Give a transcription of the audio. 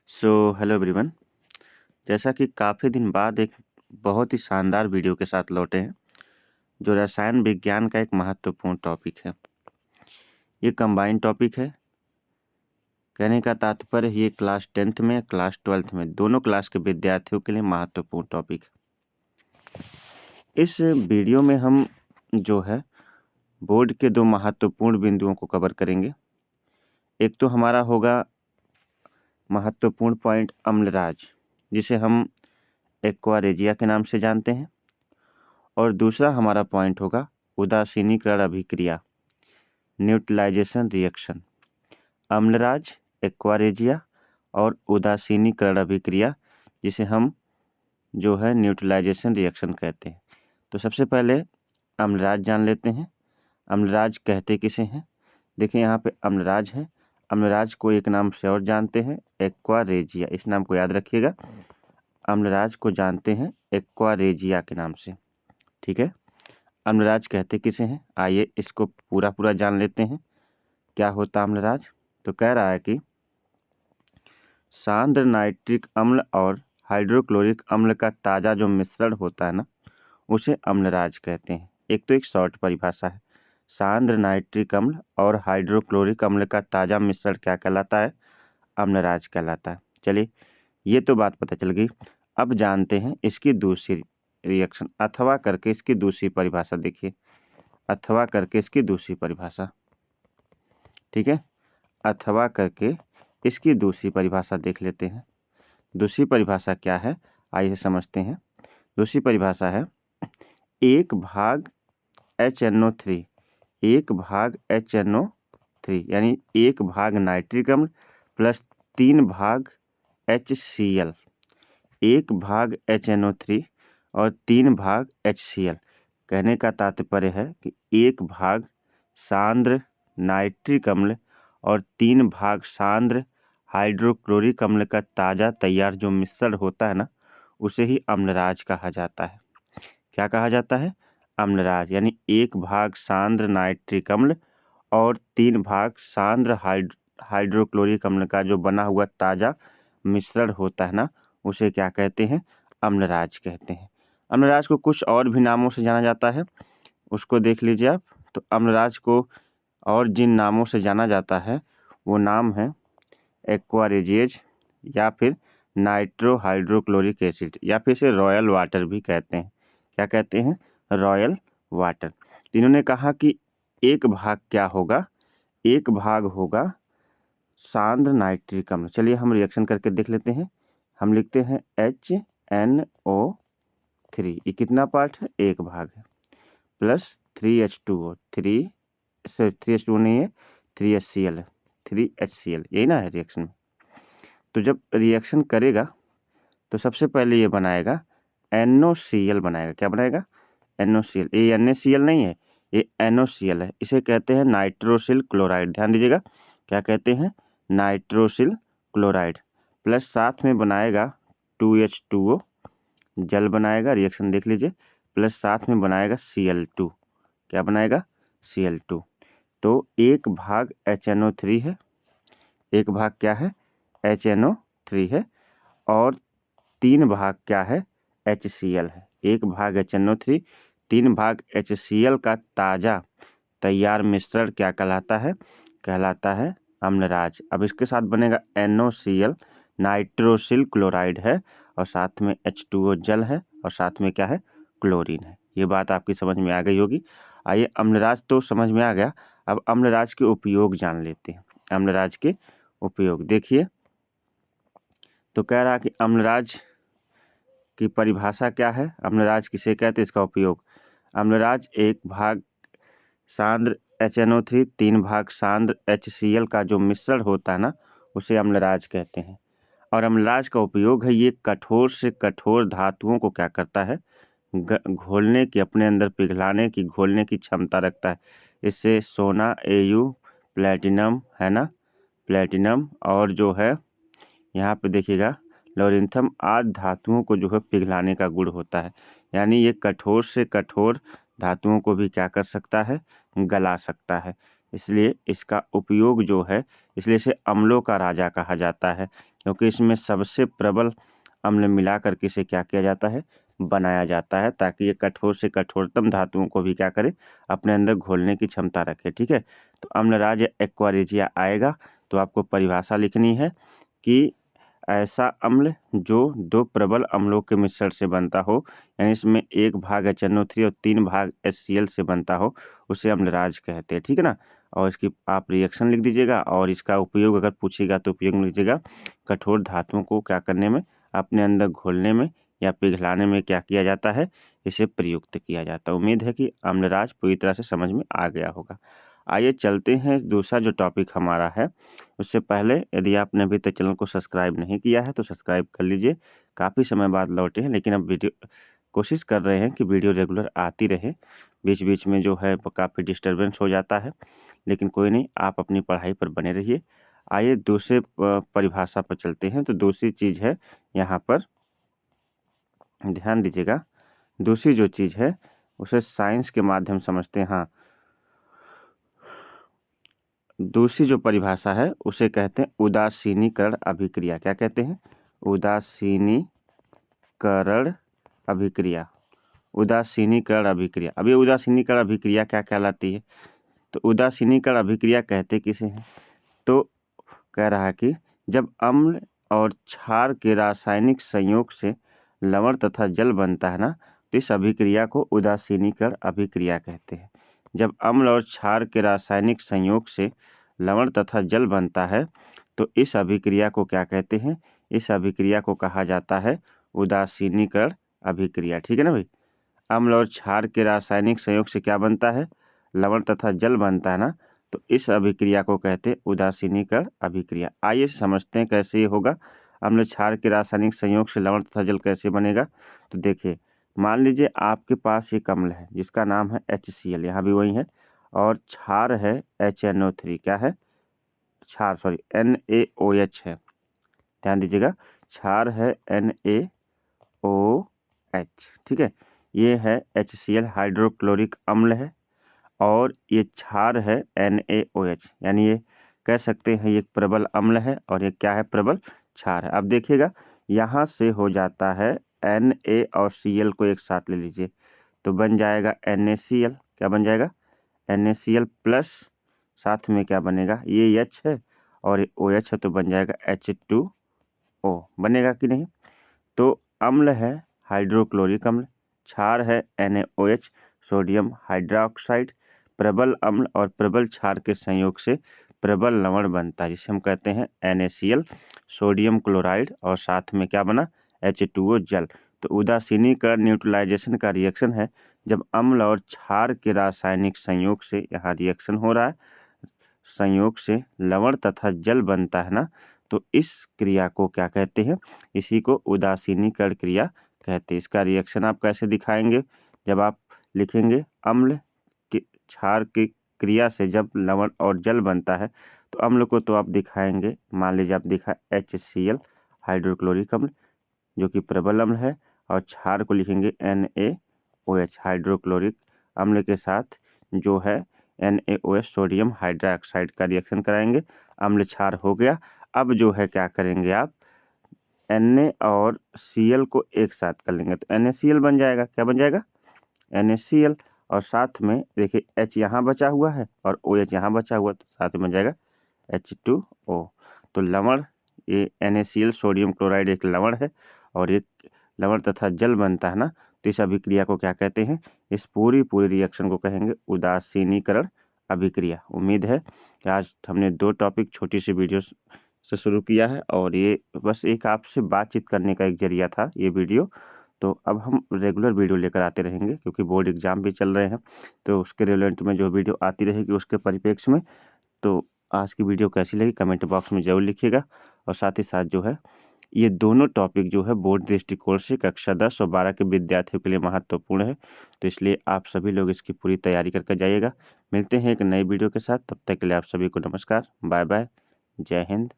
Hello everyone. जैसा कि काफ़ी दिन बाद एक बहुत ही शानदार वीडियो के साथ लौटे हैं, जो रसायन विज्ञान का एक महत्वपूर्ण टॉपिक है। ये कंबाइंड टॉपिक है। कहने का तात्पर्य ये क्लास 10th में, क्लास 12th में, दोनों क्लास के विद्यार्थियों के लिए महत्वपूर्ण टॉपिक है। इस वीडियो में हम जो है बोर्ड के दो महत्वपूर्ण बिंदुओं को कवर करेंगे। एक तो हमारा होगा महत्वपूर्ण पॉइंट अम्लराज, जिसे हम एक्वारेजिया के नाम से जानते हैं, और दूसरा हमारा पॉइंट होगा उदासीनीकरण अभिक्रिया, न्यूट्रलाइजेशन रिएक्शन। अम्लराज, एक्वारेजिया और उदासीनीकरण अभिक्रिया, जिसे हम जो है न्यूट्रलाइजेशन रिएक्शन कहते हैं। तो सबसे पहले अम्लराज जान लेते हैं। अम्लराज कहते किसे हैं? देखिए यहाँ पे अम्लराज है। अम्लराज को एक नाम से और जानते हैं, एक्वारेजिया। इस नाम को याद रखिएगा। अम्लराज को जानते हैं एक्वारेजिया के नाम से। ठीक है। अम्लराज कहते किसे हैं? आइए इसको पूरा जान लेते हैं। क्या होता अम्लराज? तो कह रहा है कि सांद्र नाइट्रिक अम्ल और हाइड्रोक्लोरिक अम्ल का ताज़ा जो मिश्रण होता है ना, उसे अम्लराज कहते हैं। एक तो एक शॉर्ट परिभाषा है। सांद्र नाइट्रिक अम्ल और हाइड्रोक्लोरिक अम्ल का ताज़ा मिश्रण क्या कहलाता है? अम्लराज कहलाता है। चलिए, ये तो बात पता चल गई। अब जानते हैं इसकी दूसरी रिएक्शन, अथवा करके इसकी दूसरी परिभाषा देखिए। अथवा करके इसकी दूसरी परिभाषा, ठीक है। अथवा करके इसकी दूसरी परिभाषा देख लेते हैं। दूसरी परिभाषा क्या है, आइए समझते हैं। दूसरी परिभाषा है 1/HNO3, 1/HNO3 यानी 1 भाग नाइट्रिक अम्ल प्लस 3 भाग HCl। 1/HNO3 और 3 भाग HCl। कहने का तात्पर्य है कि 1 भाग सांद्र नाइट्रिक अम्ल और 3 भाग सांद्र हाइड्रोक्लोरिक अम्ल का ताज़ा तैयार जो मिश्रण होता है ना, उसे ही अम्लराज कहा जाता है। क्या कहा जाता है? अम्लराज। यानी 1 भाग सांद्र नाइट्रिक अम्ल और 3 भाग सांद्र हाइड्रोक्लोरिक अम्ल का जो बना हुआ ताज़ा मिश्रण होता है ना, उसे क्या कहते हैं? अम्लराज कहते हैं। अम्लराज को कुछ और भी नामों से जाना जाता है, उसको देख लीजिए आप। तो अम्लराज को और जिन नामों से जाना जाता है वो नाम है एक्वारेजिएज, या फिर नाइट्रो हाइड्रोक्लोरिक एसिड, या फिर इसे रॉयल वाटर भी कहते हैं। क्या कहते हैं? Royal water. इन्होंने कहा कि 1 भाग क्या होगा? 1 भाग होगा सांद्र नाइट्रिक अम्ल। चलिए हम रिएक्शन करके देख लेते हैं। हम लिखते हैं HNO3, ये कितना पार्ट है? 1 भाग है, प्लस 3H2O, 3H2O नहीं है, 3HCl है, 3HCl, यही ना है रिएक्शन में। तो जब रिएक्शन करेगा तो सबसे पहले ये बनाएगा NOCl बनाएगा। क्या बनाएगा? NOCl। ये NaCl नहीं है, ये NOCl है। इसे कहते हैं नाइट्रोसिल क्लोराइड। ध्यान दीजिएगा, क्या कहते हैं? Nitrosyl chloride. प्लस साथ में बनाएगा 2H2O, जल बनाएगा। रिएक्शन देख लीजिए। प्लस साथ में बनाएगा Cl2। क्या बनाएगा? Cl2। तो 1 भाग HNO3 है। 1 भाग क्या है? HNO3 है। और 3 भाग क्या है? HCl है। 1 भाग HNO3, 3 भाग HCl का ताज़ा तैयार मिश्रण क्या कहलाता है? कहलाता है अम्लराज। अब इसके साथ बनेगा NOCl, नाइट्रोसिल क्लोराइड है, और साथ में H2O जल है, और साथ में क्या है? क्लोरीन है। ये बात आपकी समझ में आ गई होगी। आइए, अम्लराज तो समझ में आ गया, अब अम्लराज के उपयोग जान लेते हैं। अम्लराज के उपयोग देखिए। तो कह रहा कि अम्लराज की परिभाषा क्या है, अम्लराज किसे कहते हैं, इसका उपयोग। अम्लराज 1 भाग सांद्र HNO3, 3 भाग सांद्र HCl का जो मिश्रण होता है ना, उसे अम्लराज कहते हैं। और अम्लराज का उपयोग है, ये कठोर से कठोर धातुओं को क्या करता है? घोलने की, अपने अंदर पिघलाने की, घोलने की क्षमता रखता है। इससे सोना, Au, प्लेटिनम है ना, प्लेटिनम, और जो है यहाँ पे देखिएगा लोरेंथम आदि धातुओं को जो है पिघलाने का गुण होता है। यानी ये कठोर से कठोर धातुओं को भी क्या कर सकता है? गला सकता है। इसलिए इसका उपयोग जो है, इसलिए इसे अम्लों का राजा कहा जाता है, क्योंकि इसमें सबसे प्रबल अम्ल मिला करके इसे क्या किया जाता है, बनाया जाता है, ताकि ये कठोर से कठोरतम धातुओं को भी क्या करे, अपने अंदर घोलने की क्षमता रखे। ठीक है, तो अम्लराज एक्वा रेजिया आएगा तो आपको परिभाषा लिखनी है कि ऐसा अम्ल जो 2 प्रबल अम्लों के मिश्रण से बनता हो, यानी इसमें 1 भाग HNO3 और 3 भाग HCl से बनता हो, उसे अम्लराज कहते हैं। ठीक है ना, और इसकी आप रिएक्शन लिख दीजिएगा, और इसका उपयोग अगर पूछेगा तो उपयोग में लीजिएगा कठोर धातुओं को क्या करने में, अपने अंदर घोलने में या पिघलाने में क्या किया जाता है, इसे प्रयुक्त किया जाता है। उम्मीद है कि अम्लराज पूरी तरह से समझ में आ गया होगा। आइए चलते हैं दूसरा जो टॉपिक हमारा है। उससे पहले यदि आपने अभी तक चैनल को सब्सक्राइब नहीं किया है तो सब्सक्राइब कर लीजिए। काफ़ी समय बाद लौटे हैं, लेकिन अब वीडियो कोशिश कर रहे हैं कि वीडियो रेगुलर आती रहे। बीच बीच में जो है काफ़ी डिस्टर्बेंस हो जाता है, लेकिन कोई नहीं, आप अपनी पढ़ाई पर बने रहिए। आइए दूसरे परिभाषा पर चलते हैं। तो दूसरी चीज़ है यहाँ पर ध्यान दीजिएगा, दूसरी जो चीज़ है उसे साइंस के माध्यम समझते हैं। हाँ, दूसरी जो परिभाषा है उसे कहते हैं उदासीनीकरण अभिक्रिया। क्या कहते हैं, उदासीनीकरण अभिक्रिया। उदासीनीकरण अभिक्रिया। अब ये उदासीनीकरण अभिक्रिया क्या कहलाती है, तो उदासीनीकरण अभिक्रिया कहते किसे हैं, तो कह रहा है कि जब अम्ल और क्षार के रासायनिक संयोग से लवण तथा जल बनता है ना, तो इस अभिक्रिया को उदासीनीकरण अभिक्रिया कहते हैं। जब अम्ल और क्षार के रासायनिक संयोग से लवण तथा जल बनता है तो इस अभिक्रिया को क्या कहते हैं, इस अभिक्रिया को कहा जाता है उदासीनीकरण अभिक्रिया। ठीक है ना भाई, अम्ल और क्षार के रासायनिक संयोग से क्या बनता है, लवण तथा जल बनता है ना, तो इस अभिक्रिया को कहते हैं उदासीनीकरण अभिक्रिया। आइए समझते हैं कैसे ये होगा। अम्ल क्षार के रासायनिक संयोग से लवण तथा जल कैसे बनेगा, तो देखिए मान लीजिए आपके पास एक अम्ल है जिसका नाम है HCl, यहाँ भी वही है, और क्षार है HNO3, क्या है, क्षार सॉरी NaOH है। ध्यान दीजिएगा, क्षार है NaOH। ठीक है, ये है HCl हाइड्रोक्लोरिक अम्ल है, और ये क्षार है NaOH, यानी ये कह सकते हैं ये एक प्रबल अम्ल है और ये क्या है, प्रबल क्षार है। अब देखिएगा यहाँ से हो जाता है Na और Cl को एक साथ ले लीजिए तो बन जाएगा NaCl। क्या बन जाएगा, NaCl प्लस साथ में क्या बनेगा, ये H है और ये OH है, तो बन जाएगा H2O। बनेगा कि नहीं, तो अम्ल है हाइड्रोक्लोरिक अम्ल, क्षार है NaOH सोडियम हाइड्रोक्साइड, प्रबल अम्ल और प्रबल क्षार के संयोग से प्रबल लवण बनता है जिसे हम कहते हैं NaCl सोडियम क्लोराइड, और साथ में क्या बना, H2O जल। तो उदासीनीकरण न्यूट्रलाइजेशन का रिएक्शन है जब अम्ल और क्षार के रासायनिक संयोग से, यहाँ रिएक्शन हो रहा है, संयोग से लवण तथा जल बनता है ना, तो इस क्रिया को क्या कहते हैं, इसी को उदासीनीकरण क्रिया कहते हैं। इसका रिएक्शन आप कैसे दिखाएंगे, जब आप लिखेंगे अम्ल के क्षार की क्रिया से जब लवण और जल बनता है, तो अम्ल को तो आप दिखाएंगे, मान लीजिए आप दिखा HCl हाइड्रोक्लोरिक अम्ल जो कि प्रबल अम्ल है, और क्षार को लिखेंगे NaOH हाइड्रोक्लोरिक अम्ल के साथ जो है NaOH सोडियम हाइड्रोक्साइड का रिएक्शन कराएंगे, अम्ल क्षार हो गया। अब जो है क्या करेंगे आप, Na और Cl को एक साथ कर लेंगे तो NaCl बन जाएगा। क्या बन जाएगा, NaCl, और साथ में देखिए H यहाँ बचा हुआ है और OH यहाँ बचा हुआ, तो साथ में बन जाएगा H2O। तो लवण, ये NaCl सोडियम क्लोराइड एक लवण है और एक लवण तथा जल बनता है ना, तो इस अभिक्रिया को क्या कहते हैं, इस पूरी रिएक्शन को कहेंगे उदासीनीकरण अभिक्रिया। उम्मीद है कि आज हमने 2 टॉपिक छोटी सी वीडियो से शुरू किया है, और ये बस एक आपसे बातचीत करने का एक जरिया था ये वीडियो। तो अब हम रेगुलर वीडियो लेकर आते रहेंगे, क्योंकि बोर्ड एग्ज़ाम भी चल रहे हैं, तो उसके रिलेटेड में जो वीडियो आती रहेगी उसके परिप्रेक्ष्य में। तो आज की वीडियो कैसी लगी कमेंट बॉक्स में ज़रूर लिखिएगा, और साथ ही साथ जो है ये दोनों टॉपिक जो है बोर्ड दृष्टिकोण से कक्षा 10 और 12 के विद्यार्थियों के लिए महत्वपूर्ण है, तो इसलिए आप सभी लोग इसकी पूरी तैयारी करके जाइएगा। मिलते हैं एक नई वीडियो के साथ, तब तक के लिए आप सभी को नमस्कार, बाय बाय, जय हिंद।